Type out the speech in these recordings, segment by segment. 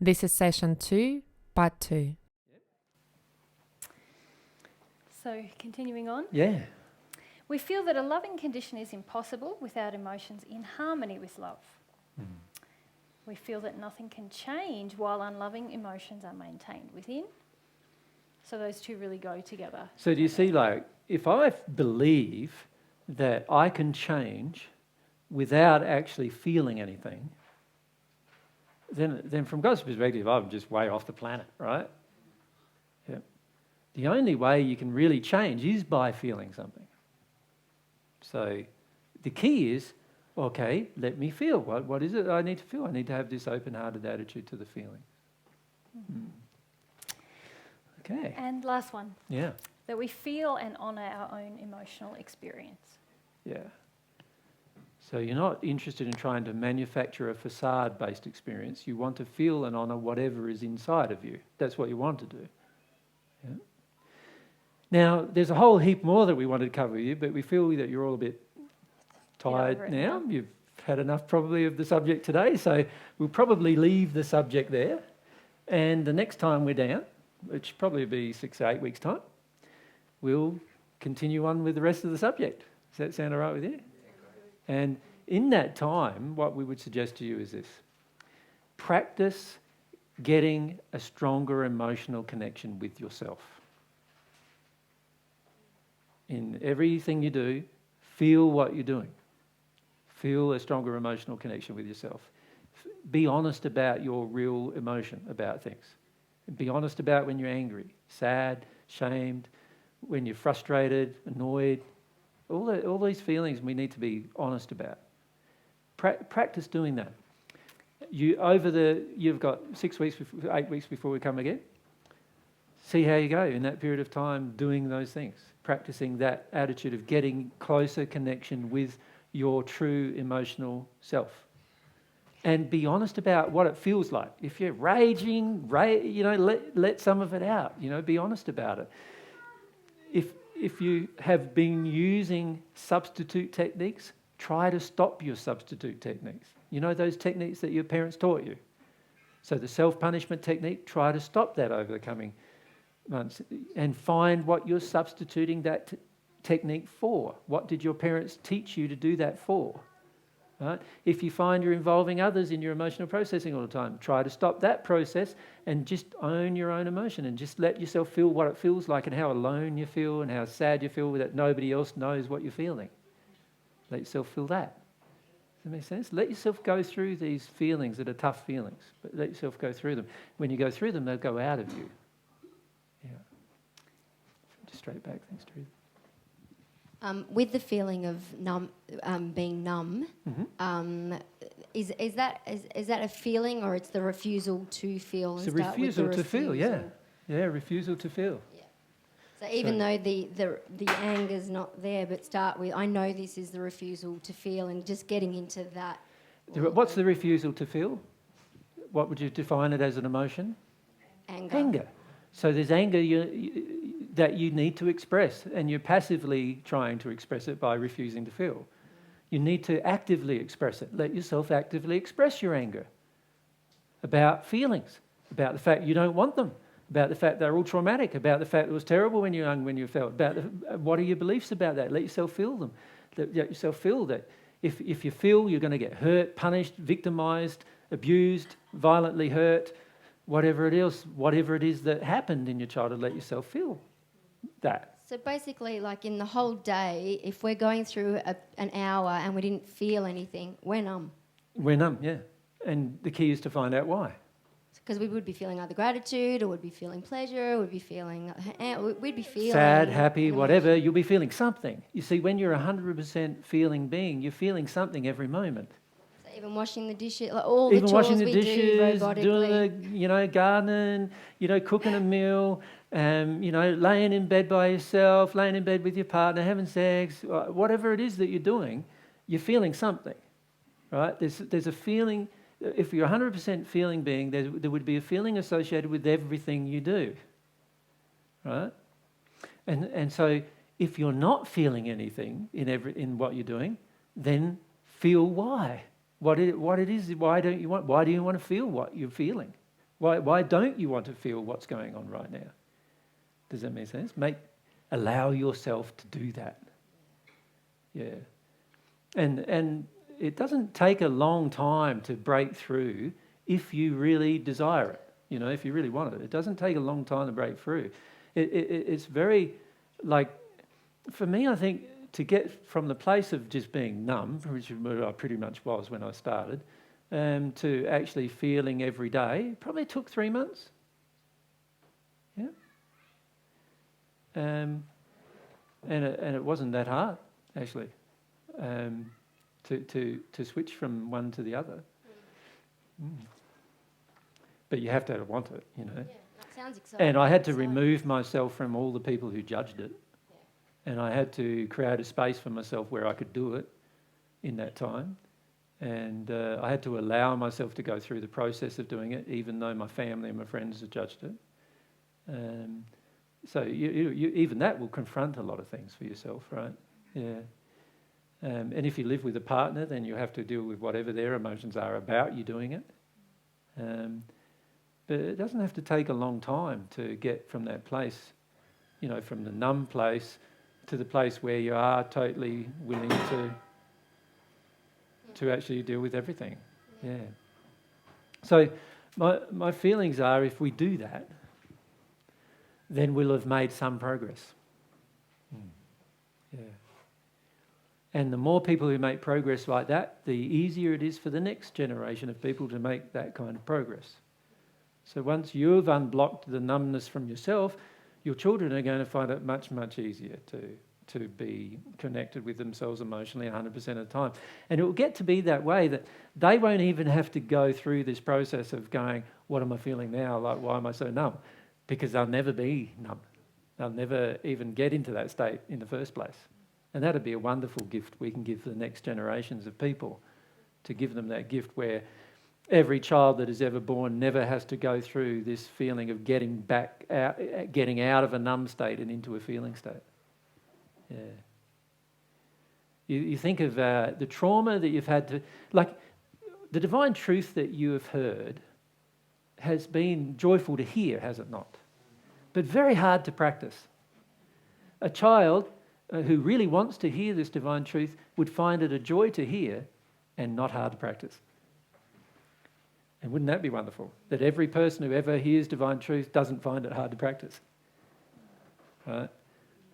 This is session 2, part 2. So, continuing on. Yeah. We feel that a loving condition is impossible without emotions in harmony with love. We feel that nothing can change while unloving emotions are maintained within. So those two really go together. So do you see, like, if I believe that I can change without actually feeling anything, then from God's perspective, I'm just way off the planet, right? Yeah. The only way you can really change is by feeling something. So the key is, okay, let me feel. What is it I need to feel? I need to have this open-hearted attitude to the feeling. Okay. And last one. Yeah. That we feel and honour our own emotional experience. Yeah. So you're not interested in trying to manufacture a facade-based experience. You want to feel and honour whatever is inside of you. That's what you want to do. Yeah. Now, there's a whole heap more that we wanted to cover with you, but we feel that you're all a bit tired now. You've had enough probably of the subject today, so we'll probably leave the subject there. And the next time we're down, which probably be 6 or 8 weeks' time, we'll continue on with the rest of the subject. Does that sound all right with you? And in that time, what we would suggest to you is this. Practice getting a stronger emotional connection with yourself. In everything you do, feel what you're doing. Feel a stronger emotional connection with yourself. Be honest about your real emotion about things. Be honest about when you're angry, sad, shamed, when you're frustrated, annoyed. All these feelings we need to be honest about. Practice doing that. You've got 6 weeks, 8 weeks before we come again. See how you go in that period of time doing those things. Practicing that attitude of getting closer connection with your true emotional self. And be honest about what it feels like. If you're raging, let some of it out. Be honest about it. If you have been using substitute techniques, try to stop your substitute techniques. Those techniques that your parents taught you. So the self-punishment technique, try to stop that over the coming months and find what you're substituting that technique for. What did your parents teach you to do that for? Right? If you find you're involving others in your emotional processing all the time, try to stop that process and just own your own emotion and just let yourself feel what it feels like and how alone you feel and how sad you feel that nobody else knows what you're feeling. Let yourself feel that. Does that make sense? Let yourself go through these feelings that are tough feelings, but let yourself go through them. When you go through them, they'll go out of you. Yeah. Just straight back, thanks, Teresa. With the feeling of being numb, is that a feeling, or it's the refusal to feel? It's a refusal to feel, yeah, refusal to feel. Yeah. So even though the anger's not there, but start with, I know this is the refusal to feel, and just getting into that. What's the refusal to feel? What would you define it as an emotion? Anger. So there's anger that you need to express, and you're passively trying to express it by refusing to feel. You need to actively express it. Let yourself actively express your anger about feelings, about the fact you don't want them, about the fact they're all traumatic, about the fact it was terrible when you were young, when you felt, about what are your beliefs about that. Let yourself feel them. Let yourself feel that if you feel you're going to get hurt, punished, victimised, abused, violently hurt, whatever it is that happened in your childhood, let yourself feel that. So basically, like in the whole day, if we're going through an hour and we didn't feel anything, we're numb. We're numb, yeah. And the key is to find out why. Because we would be feeling either gratitude, or we'd be feeling pleasure, or we'd be feeling sad, happy, whatever. You'll be feeling something. You see, when you're 100% feeling being, you're feeling something every moment. Even washing the dishes, like all the chores we do robotically. Doing the, gardening, cooking a meal, laying in bed by yourself, laying in bed with your partner, having sex, whatever it is that you're doing, you're feeling something, right? There's a feeling. If you're 100% feeling being, there would be a feeling associated with everything you do, right? And so if you're not feeling anything in what you're doing, then feel why. What it is, why do you want to feel what you're feeling? Why don't you want to feel what's going on right now? Does that make sense? Allow yourself to do that. Yeah. And it doesn't take a long time to break through if you really desire it, if you really want it. It doesn't take a long time to break through. It's very, for me, I think, to get from the place of just being numb, which I pretty much was when I started, to actually feeling every day, probably took 3 months. Yeah. And it wasn't that hard, actually, to switch from one to the other. But you have to want it, Yeah, that sounds exciting. And I had to remove myself from all the people who judged it. And I had to create a space for myself where I could do it in that time. And I had to allow myself to go through the process of doing it, even though my family and my friends had judged it. So you even that will confront a lot of things for yourself, right? Yeah. And if you live with a partner, then you have to deal with whatever their emotions are about you doing it. But it doesn't have to take a long time to get from that place, from the numb place to the place where you are totally willing to actually deal with everything. Yeah. So my feelings are, if we do that, then we'll have made some progress. Yeah. And the more people who make progress like that, the easier it is for the next generation of people to make that kind of progress. So once you've unblocked the numbness from yourself, your children are going to find it much, much easier to be connected with themselves emotionally 100% of the time. And it will get to be that way that they won't even have to go through this process of going, what am I feeling now? Why am I so numb? Because they'll never be numb. They'll never even get into that state in the first place. And that'd be a wonderful gift we can give the next generations of people, to give them that gift where every child that is ever born never has to go through this feeling of getting out of a numb state and into a feeling state. Yeah. You think of the trauma that you've had to... the divine truth that you have heard has been joyful to hear, has it not? But very hard to practice. A child who really wants to hear this divine truth would find it a joy to hear and not hard to practice. And wouldn't that be wonderful? That every person who ever hears divine truth doesn't find it hard to practice. Right?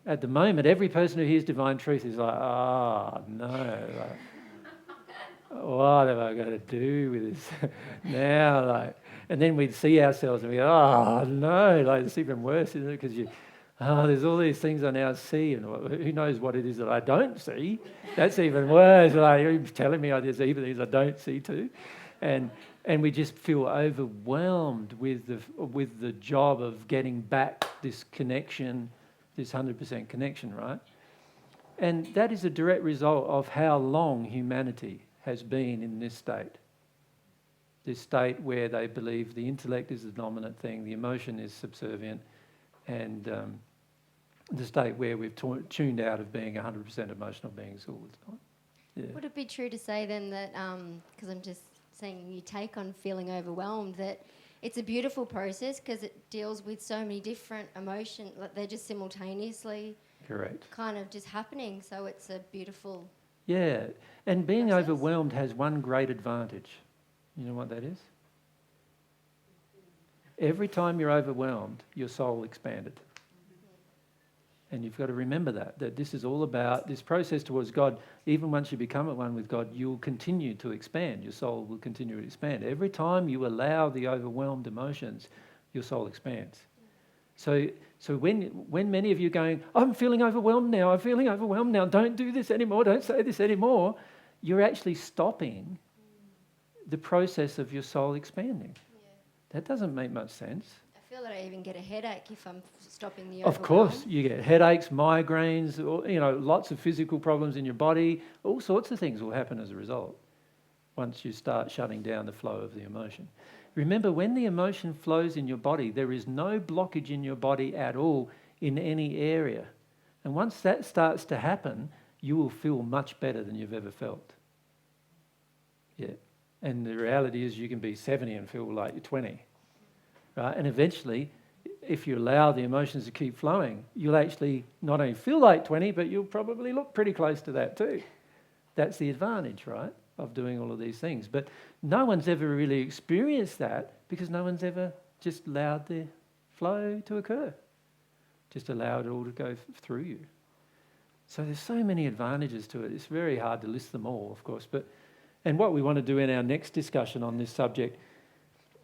At the moment, every person who hears divine truth is like, no, what have I got to do with this now? And then we'd see ourselves and we go, no, it's even worse, isn't it? Because there's all these things I now see, and who knows what it is that I don't see? That's even worse. You're telling me there's even things I don't see too. And we just feel overwhelmed with the job of getting back this connection, this 100% connection, right? And that is a direct result of how long humanity has been in this state where they believe the intellect is the dominant thing, the emotion is subservient, and the state where we've tuned out of being 100% emotional beings all the time. Yeah. Would it be true to say then that, because I'm just saying you take on feeling overwhelmed, that it's a beautiful process because it deals with so many different emotions, they're just simultaneously Correct. kind of just happening, so it's a beautiful... Yeah, and being process. overwhelmed has one great advantage. You know what that is? Every time you're overwhelmed, your soul expanded. And you've got to remember that this is all about this process towards God. Even once you become at one with God, you'll continue to expand. Your soul will continue to expand. Every time you allow the overwhelmed emotions, your soul expands. So when many of you are going, I'm feeling overwhelmed now, don't do this anymore, don't say this anymore, you're actually stopping the process of your soul expanding. Yeah. That doesn't make much sense. I feel that I even get a headache if I'm stopping the Of course, you get headaches, migraines, lots of physical problems in your body. All sorts of things will happen as a result once you start shutting down the flow of the emotion. Remember, when the emotion flows in your body, there is no blockage in your body at all in any area. And once that starts to happen, you will feel much better than you've ever felt. Yeah. And the reality is you can be 70 and feel like you're 20. right? And eventually, if you allow the emotions to keep flowing, you'll actually not only feel like 20, but you'll probably look pretty close to that too. That's the advantage, right, of doing all of these things. But no one's ever really experienced that because no one's ever just allowed the flow to occur, just allowed it all to go through you. So there's so many advantages to it. It's very hard to list them all, of course. And what we want to do in our next discussion on this subject,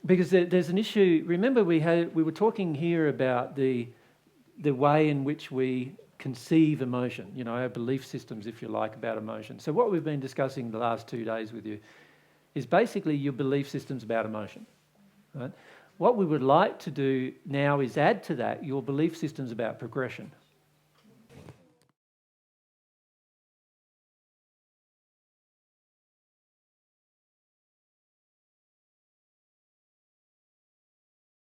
because there's an issue. Remember, we were talking here about the way in which we conceive emotion, our belief systems, if you like, about emotion. So what we've been discussing the last 2 days with you is basically your belief systems about emotion. Right? What we would like to do now is add to that your belief systems about progression.